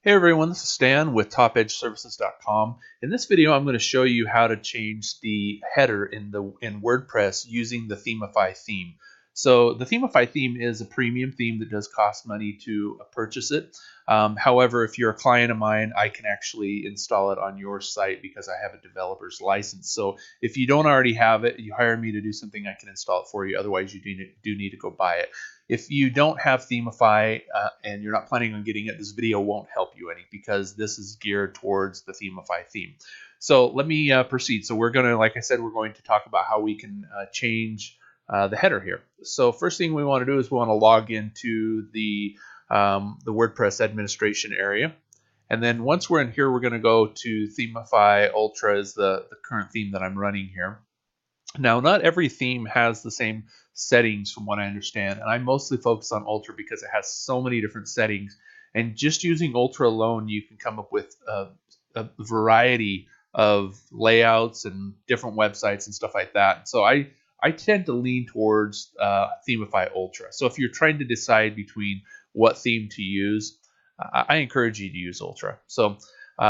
Hey everyone, this is Stan with TopEdgeServices.com. In this video, I'm going to show you how to change the header in WordPress using the Themify theme. So the Themify theme is a premium theme that does cost money to purchase it. However, if you're a client of mine, I can actually install it on your site because I have a developer's license. So if you don't already have it, you hire me to do something, I can install it for you. Otherwise, you do need to go buy it. If you don't have Themify and you're not planning on getting it, this video won't help you any because this is geared towards the Themify theme. So let me proceed. So we're going to, like I said, we're going to talk about how we can change the header here. So first thing we want to do is we want to log into the WordPress administration area. And then once we're in here, we're going to go to Themify Ultra is the current theme that I'm running here. Now, not every theme has the same settings from what I understand, and I mostly focus on Ultra because it has so many different settings, and just using Ultra alone, you can come up with a variety of layouts and different websites and stuff like that. So I tend to lean towards Themify Ultra. So if you're trying to decide between what theme to use, I encourage you to use Ultra. So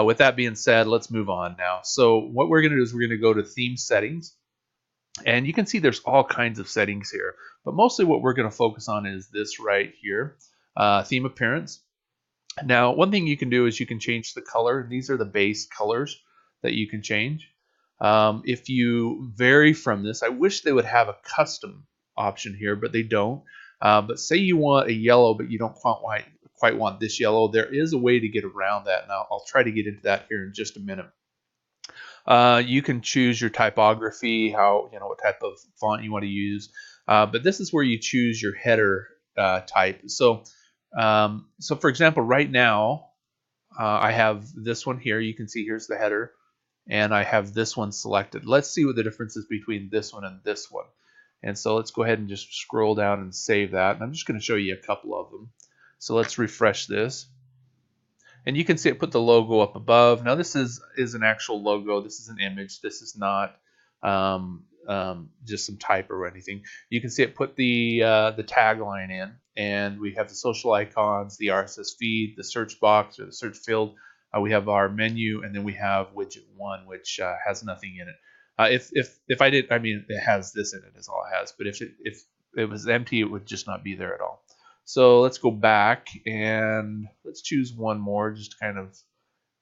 with that being said, let's move on now. So what we're going to do is we're going to go to Theme Settings. And you can see there's all kinds of settings here, but mostly what we're going to focus on is this right here, theme appearance. Now, one thing you can do is you can change the color. These are the base colors that you can change. If you vary from this, I wish they would have a custom option here, but they don't. But say you want a yellow, but you don't quite want this yellow, there is a way to get around that. Now, I'll try to get into that here in just a minute. You can choose your typography, what type of font you want to use, but this is where you choose your header type. So for example, right now I have this one here. You can see here's the header, and I have this one selected. Let's see what the difference is between this one and this one. And so let's go ahead and just scroll down and save that. And I'm just going to show you a couple of them. So let's refresh this. And you can see it put the logo up above. Now this is an actual logo. This is an image. This is not just some type or anything. You can see it put the tagline in, and we have the social icons, the RSS feed, the search box or the search field. We have our menu, and then we have widget 1, which has nothing in it. If I did, I mean, it has this in it is all it has. But if it was empty, it would just not be there at all. So let's go back and let's choose one more, just to kind of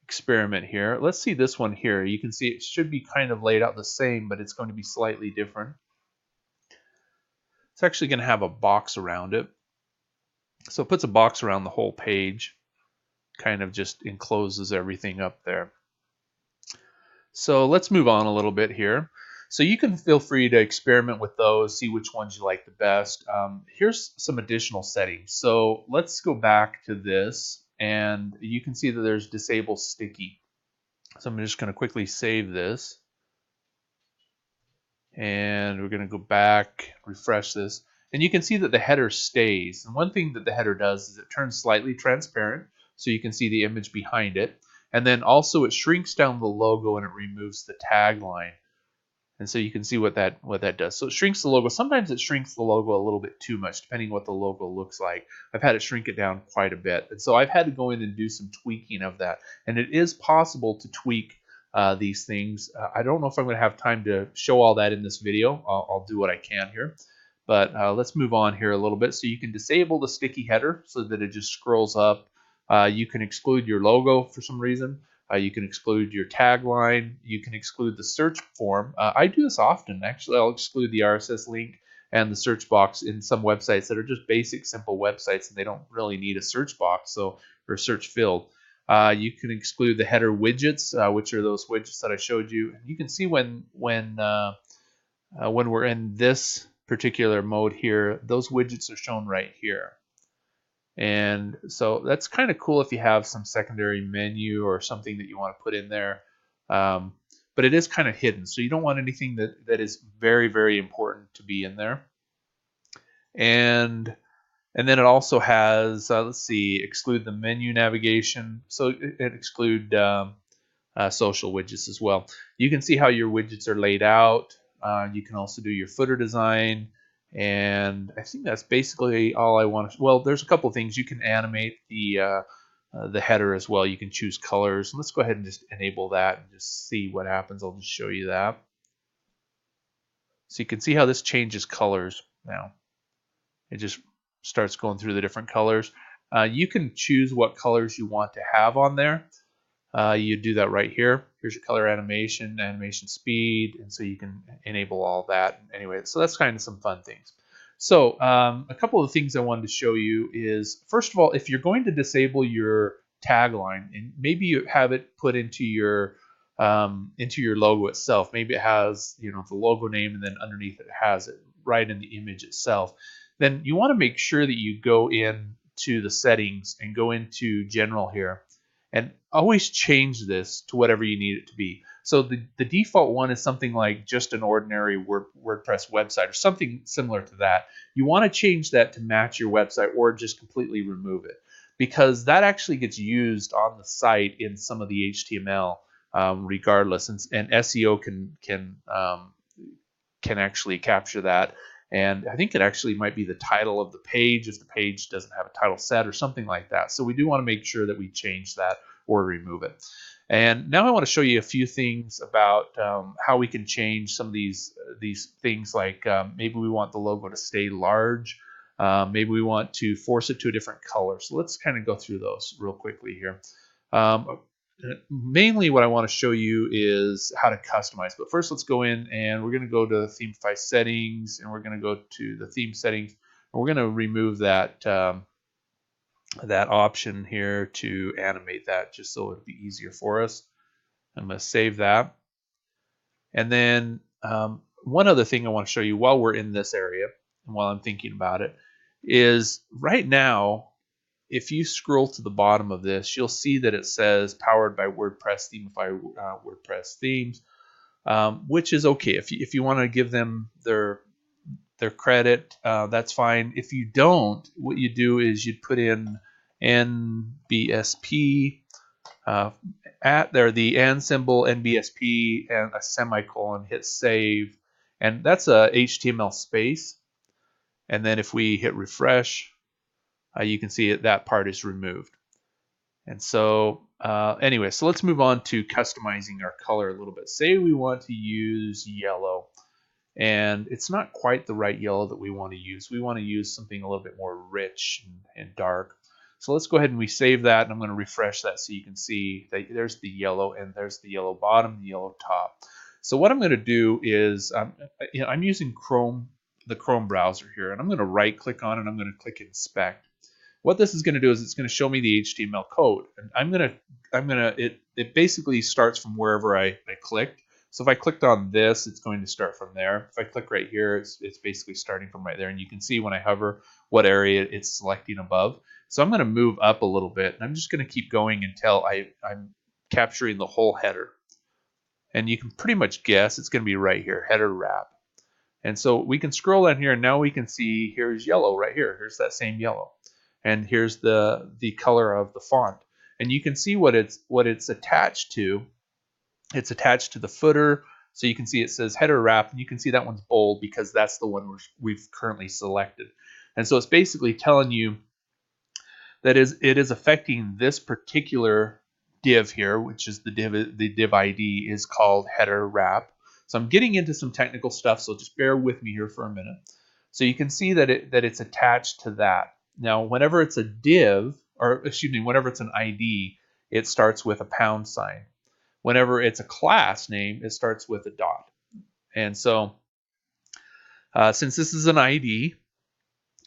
experiment here. Let's see this one here. You can see it should be kind of laid out the same, but it's going to be slightly different. It's actually going to have a box around it. So it puts a box around the whole page, kind of just encloses everything up there. So let's move on a little bit here. So you can feel free to experiment with those, see which ones you like the best. Here's some additional settings. So let's go back to this, and you can see that there's disable sticky. So I'm just going to quickly save this. And we're going to go back, refresh this. And you can see that the header stays. And one thing that the header does is it turns slightly transparent, so you can see the image behind it. And then also it shrinks down the logo and it removes the tagline. And so you can see what that does. So it shrinks the logo. Sometimes it shrinks the logo a little bit too much, depending what the logo looks like. I've had it shrink it down quite a bit. And so I've had to go in and do some tweaking of that. And it is possible to tweak these things. I don't know if I'm going to have time to show all that in this video. I'll do what I can here. But let's move on here a little bit. So you can disable the sticky header so that it just scrolls up. You can exclude your logo for some reason. You can exclude your tagline. You can exclude the search form. I do this often. Actually, I'll exclude the RSS link and the search box in some websites that are just basic, simple websites, and they don't really need a search box or search field. You can exclude the header widgets, which are those widgets that I showed you. You can see when we're in this particular mode here, those widgets are shown right here. And so that's kind of cool if you have some secondary menu or something that you want to put in there. But it is kind of hidden, so you don't want anything that is very, very important to be in there. And then it also has, let's see, exclude the menu navigation. So it exclude social widgets as well. You can see how your widgets are laid out. You can also do your footer design. And I think that's basically all I want to. Well, there's a couple of things. You can animate the the header as well. You can choose colors. Let's go ahead and just enable that and just see what happens. I'll just show you that. So you can see how this changes colors now. It just starts going through the different colors. You can choose what colors you want to have on there. You do that right here. Here's your color animation, animation speed, and so you can enable all that. Anyway, so that's kind of some fun things. So a couple of things I wanted to show you is, first of all, if you're going to disable your tagline, and maybe you have it put into your logo itself. Maybe it has, you know, the logo name, and then underneath it has it right in the image itself. Then you want to make sure that you go into the settings and go into general here, and always change this to whatever you need it to be. So the default one is something like just an ordinary WordPress website or something similar to that. You want to change that to match your website, or just completely remove it, because that actually gets used on the site in some of the HTML regardless, and SEO can actually capture that. And I think it actually might be the title of the page if the page doesn't have a title set or something like that. So we do want to make sure that we change that or remove it. And now I want to show you a few things about how we can change some of these things, like maybe we want the logo to stay large. Maybe we want to force it to a different color. So let's kind of go through those real quickly here. Mainly what I want to show you is how to customize, but first let's go in and we're going to go to Themify settings, and we're going to go to the theme settings, and we're going to remove that that option here to animate that, just so it'll be easier for us. I'm going to save that. And then one other thing I want to show you while we're in this area and while I'm thinking about it is, right now, if you scroll to the bottom of this, you'll see that it says powered by Wordpress Themify WordPress Themes, which is okay. If you want to give them their credit, that's fine. If you don't, what you do is you'd put in NBSP at there, the and symbol, NBSP, and a semicolon, hit save, and that's a HTML space. And then if we hit refresh, you can see that part is removed. And so anyway, so let's move on to customizing our color a little bit. Say we want to use yellow, and it's not quite the right yellow that we want to use. We want to use something a little bit more rich and dark. So let's go ahead and we save that, and I'm going to refresh that so you can see that there's the yellow, and there's the yellow bottom, the yellow top. So what I'm going to do is I'm using Chrome, the Chrome browser here, and I'm going to right click on it, and I'm going to click inspect. What this is going to do is it's going to show me the HTML code, and it basically starts from wherever I clicked. So if I clicked on this, it's going to start from there. If I click right here, it's basically starting from right there, and you can see when I hover what area it's selecting above. So I'm going to move up a little bit, and I'm just going to keep going until I'm capturing the whole header. And you can pretty much guess it's going to be right here, header wrap. And so we can scroll down here, and now we can see here's yellow right here. Here's that same yellow. And here's the color of the font, and you can see what it's attached to. It's attached to the footer, so you can see it says header wrap, and you can see that one's bold because that's the one we've currently selected. And so it's basically telling you that it is affecting this particular div here, which is the div ID is called header wrap. So I'm getting into some technical stuff, so just bear with me here for a minute. So you can see that it's attached to that. Now, whenever it's a div, or excuse me, whenever it's an ID, it starts with a pound sign. Whenever it's a class name, it starts with a dot. And so since this is an ID,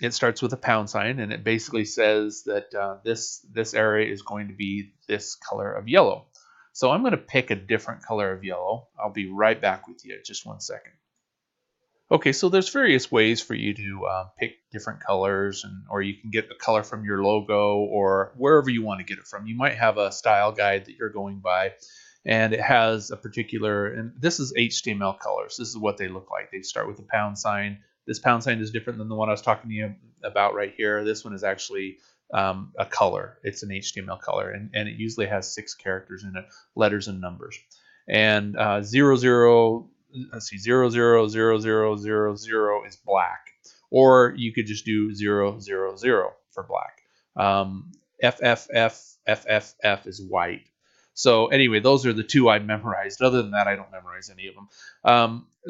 it starts with a pound sign, and it basically says that this area is going to be this color of yellow. So I'm going to pick a different color of yellow. I'll be right back with you in just 1 second. Okay, so there's various ways for you to pick different colors, or you can get the color from your logo or wherever you want to get it from. You might have a style guide that you're going by, and it has a particular, and this is HTML colors. This is what they look like. They start with a pound sign. This pound sign is different than the one I was talking to you about right here. This one is actually a color. It's an HTML color, and it usually has 6 characters in it, letters and numbers. And 00, let's see, 000000 is black, or you could just do 000 for black. FFF FFF is white. So anyway, those are the two I memorized. Other than that, I don't memorize any of them.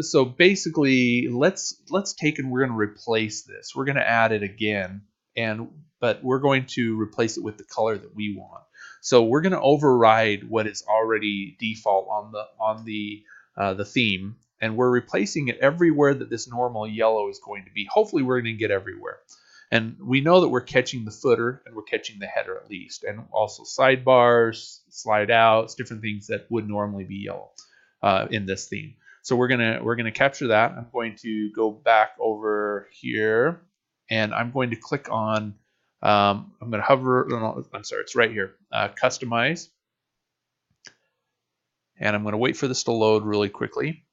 So basically, let's take and we're going to replace this. We're going to add it again, but we're going to replace it with the color that we want. So we're going to override what is already default on the theme, and we're replacing it everywhere that this normal yellow is going to be. Hopefully, we're going to get everywhere. And we know that we're catching the footer and we're catching the header at least, and also sidebars, slide outs, different things that would normally be yellow in this theme. So we're gonna capture that. I'm going to go back over here, and I'm going to click on. I'm going to hover. No, I'm sorry, it's right here. Customize, and I'm going to wait for this to load really quickly.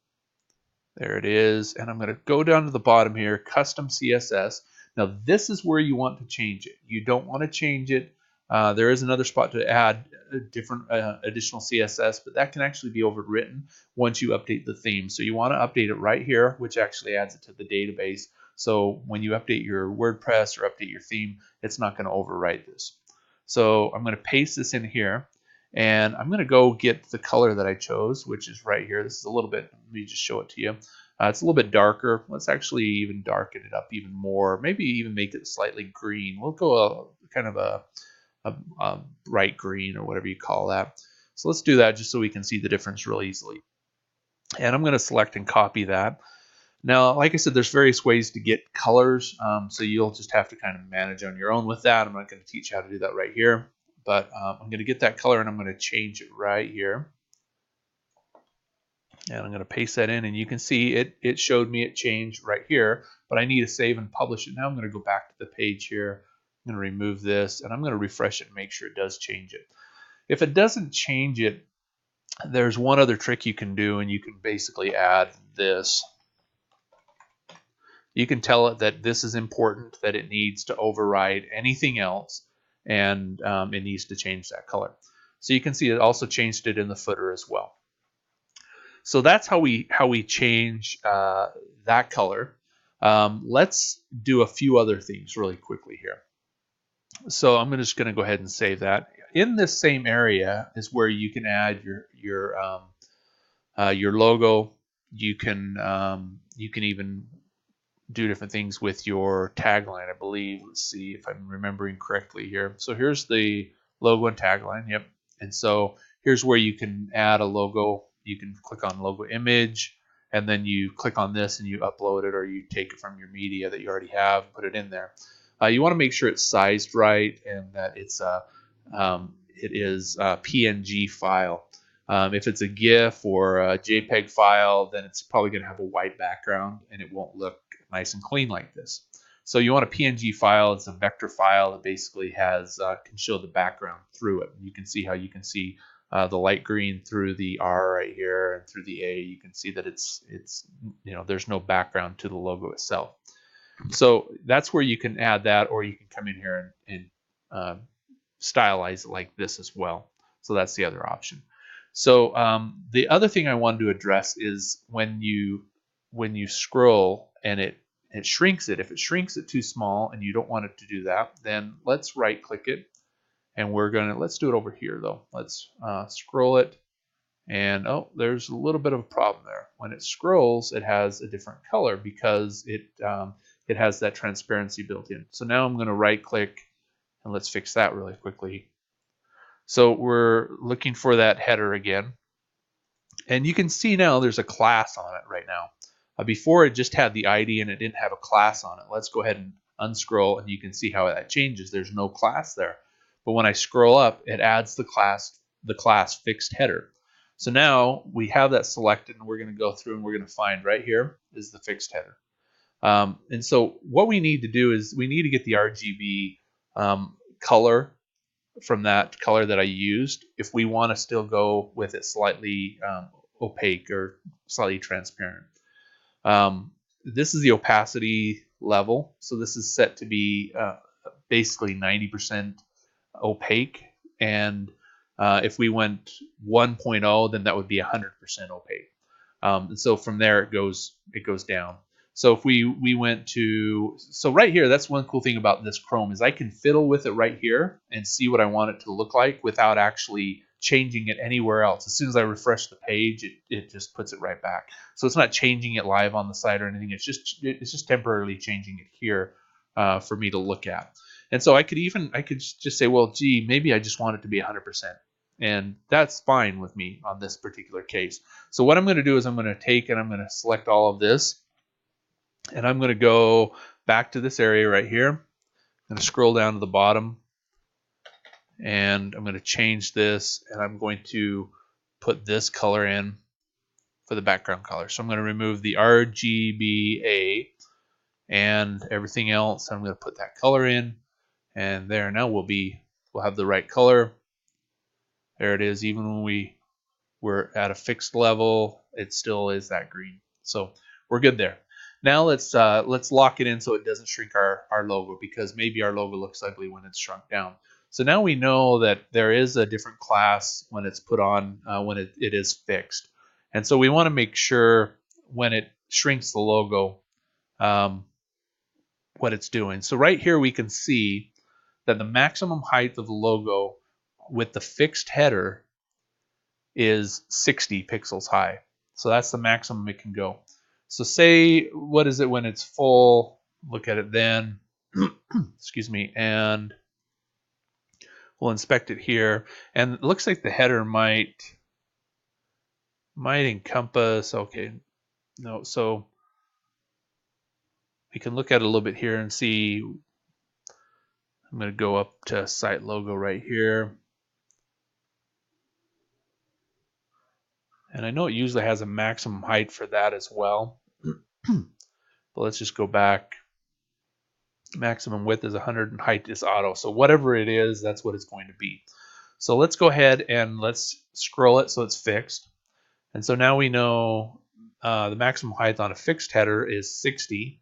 There it is, and I'm going to go down to the bottom here, custom CSS. Now this is where you want to change it. You don't want to change it. There is another spot to add different additional CSS, but that can actually be overwritten once you update the theme. So you want to update it right here, which actually adds it to the database. So when you update your WordPress or update your theme, it's not going to overwrite this. So I'm going to paste this in here, and I'm going to go get the color that I chose, which is right here. This is a little bit, let me just show it to you. It's a little bit darker. Let's actually even darken it up even more. Maybe even make it slightly green. We'll go kind of a bright green or whatever you call that. So let's do that just so we can see the difference real easily. And I'm going to select and copy that. Now, like I said, there's various ways to get colors, so you'll just have to kind of manage on your own with that. I'm not going to teach you how to do that right here, but I'm going to get that color and I'm going to change it right here. And I'm going to paste that in, and you can see it showed me it changed right here, but I need to save and publish it. Now I'm going to go back to the page here. I'm going to remove this, and I'm going to refresh it and make sure it does change it. If it doesn't change it, there's one other trick you can do, and you can basically add this. You can tell it that this is important, that it needs to override anything else, and it needs to change that color. So you can see it also changed it in the footer as well. So that's how we change that color. Let's do a few other things really quickly here. So I'm just going to go ahead and save that. In this same area is where you can add your logo. You can even do different things with your tagline, I believe. Let's see if I'm remembering correctly here. So here's the logo and tagline. Yep. And so here's where you can add a logo. You can click on logo image, and then you click on this and you upload it, or you take it from your media that you already have, put it in there. You want to make sure it's sized right and that it is a PNG file. If it's a GIF or a JPEG file, then it's probably going to have a white background and it won't look nice and clean like this. So you want a PNG file. It's a vector file that basically has can show the background through it. You can see how you can see the light green through the R right here and through the A. You can see that it's there's no background to the logo itself. So that's where you can add that, or you can come in here and stylize it like this as well. So that's the other option. So the other thing I wanted to address is when you scroll and it shrinks it. If it shrinks it too small and you don't want it to do that, then let's right click it, and let's do it over here though. Let's scroll it, and oh, there's a little bit of a problem there. When it scrolls, it has a different color because it has that transparency built in. So now I'm going to right click, and let's fix that really quickly. So we're looking for that header again, and you can see now there's a class on it right now. Before it just had the ID and it didn't have a class on it. Let's go ahead and unscroll, and you can see how that changes. There's no class there, but when I scroll up, it adds the class fixed header. So now we have that selected, and we're going to go through and we're going to find right here is the fixed header. And so what we need to do is we need to get the RGB color from that color that I used if we want to still go with it slightly opaque or slightly transparent. This is the opacity level, so this is set to be basically 90% opaque, and if we went 1.0, then that would be 100% opaque. And so from there it goes down. So if we went to, so right here, that's one cool thing about this Chrome is I can fiddle with it right here and see what I want it to look like without actually changing it anywhere else. As soon as I refresh the page, it just puts it right back. So it's not changing it live on the site or anything. It's just temporarily changing it here for me to look at. And so I could just say, well, gee, maybe I just want it to be 100%. And that's fine with me on this particular case. So what I'm going to do is I'm going to take and I'm going to select all of this. And I'm going to go back to this area right here. I'm going to scroll down to the bottom. And I'm going to change this. And I'm going to put this color in for the background color. So I'm going to remove the RGBA and everything else. I'm going to put that color in. And there, now we'll have the right color. There it is. Even when we're at a fixed level, it still is that green. So we're good there. Now let's lock it in so it doesn't shrink our logo, because maybe our logo looks ugly when it's shrunk down. So now we know that there is a different class when it's put on, when it is fixed. And so we want to make sure when it shrinks the logo, what it's doing. So right here we can see that the maximum height of the logo with the fixed header is 60 pixels high. So that's the maximum it can go. So say, what is it when it's full? Look at it then. Excuse me. And we'll inspect it here. And it looks like the header might encompass, okay, no, so we can look at it a little bit here and see. I'm going to go up to site logo right here. And I know it usually has a maximum height for that as well. But let's just go back. Maximum width is 100 and height is auto. So whatever it is, that's what it's going to be. So let's go ahead and let's scroll it so it's fixed. And so now we know the maximum height on a fixed header is 60.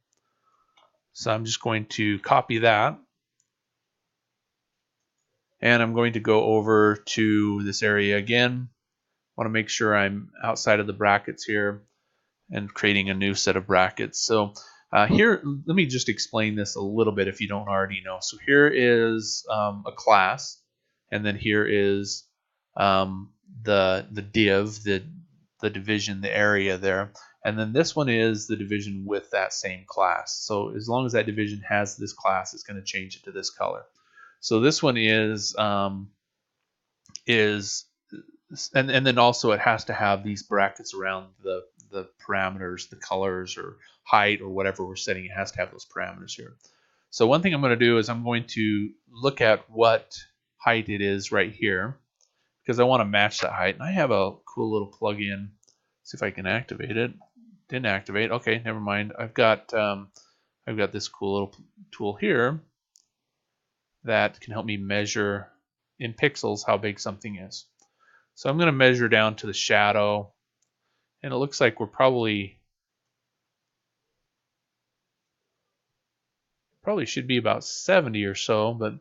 So I'm just going to copy that. And I'm going to go over to this area again. I want to make sure I'm outside of the brackets here and creating a new set of brackets. So here, let me just explain this a little bit if you don't already know. So here is a class, and then here is the div, the division, the area there. And then this one is the division with that same class. So as long as that division has this class, it's going to change it to this color. So this one is and then also it has to have these brackets around the parameters, the colors or height or whatever we're setting. It has to have those parameters here. So one thing I'm going to do is I'm going to look at what height it is right here, because I want to match that height. And I have a cool little plugin. See if I can activate it. Didn't activate. Okay, never mind. I've got this cool little tool here that can help me measure in pixels how big something is. So I'm going to measure down to the shadow, and it looks like we're probably should be about 70 or so, but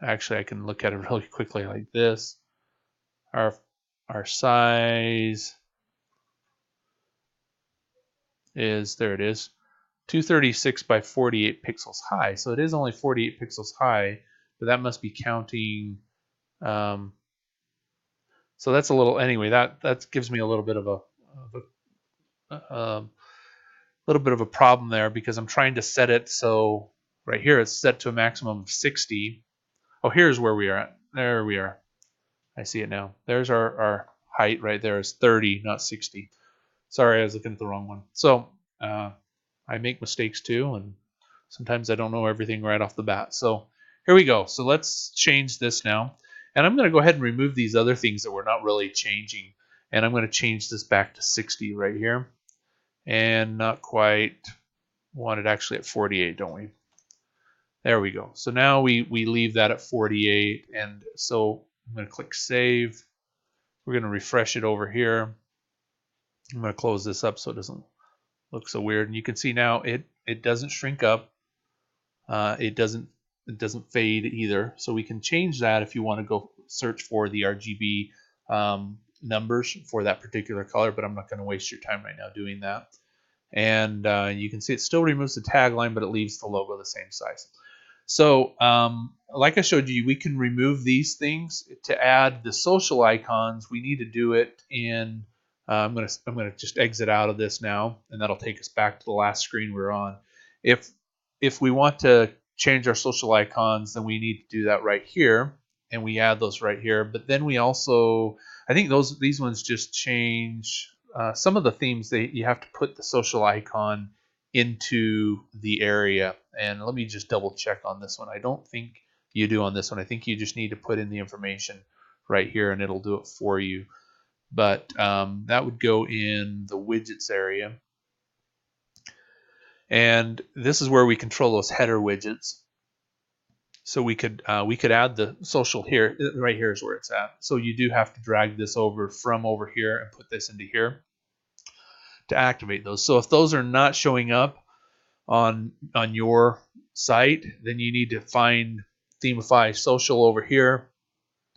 actually I can look at it really quickly like this. Our size is, there it is, 236 by 48 pixels high. So it is only 48 pixels high, but that must be counting. So that's a little, anyway, that gives me a little bit of a problem there, because I'm trying to set it so right here it's set to a maximum of 60. Oh, here's where we are at. There we are. I see it now. There's our height right there is 30, not 60. Sorry, I was looking at the wrong one. So I make mistakes too, and sometimes I don't know everything right off the bat. So here we go. So let's change this now. And I'm going to go ahead and remove these other things that we're not really changing. And I'm going to change this back to 60 right here. And not quite. Want it actually at 48, don't we? There we go. So now we leave that at 48. And so I'm going to click Save. We're going to refresh it over here. I'm going to close this up so it doesn't look so weird. And you can see now it doesn't shrink up. It doesn't fade either. So we can change that if you want to go search for the RGB numbers for that particular color, but I'm not going to waste your time right now doing that. and you can see it still removes the tagline, but it leaves the logo the same size. So like I showed you, we can remove these things. To add the social icons, we need to do it in, I'm gonna just exit out of this now, and that'll take us back to the last screen we were on. If we want to change our social icons, then we need to do that right here, and we add those right here. But then we also, I think these ones just change some of the themes. You have to put the social icon into the area. And let me just double check on this one. I don't think you do on this one. I think you just need to put in the information right here and it'll do it for you. But that would go in the widgets area. And this is where we control those header widgets. So we could add the social here. Right here is where it's at. So you do have to drag this over from over here and put this into here to activate those. So if those are not showing up on your site, then you need to find Themify Social over here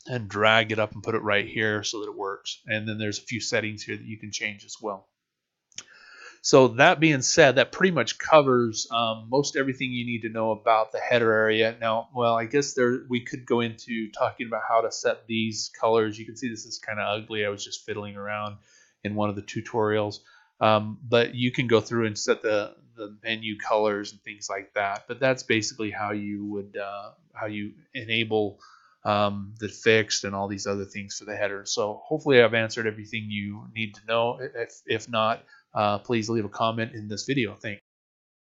and drag it up and put it right here so that it works. And then there's a few settings here that you can change as well. So that being said, that pretty much covers most everything you need to know about the header area. Now, well, I guess we could go into talking about how to set these colors. You can see this is kind of ugly. I was just fiddling around in one of the tutorials. But you can go through and set the menu colors and things like that. But that's basically how you would how you enable the fixed and all these other things for the header. So hopefully I've answered everything you need to know. If not, please leave a comment in this video. Thanks.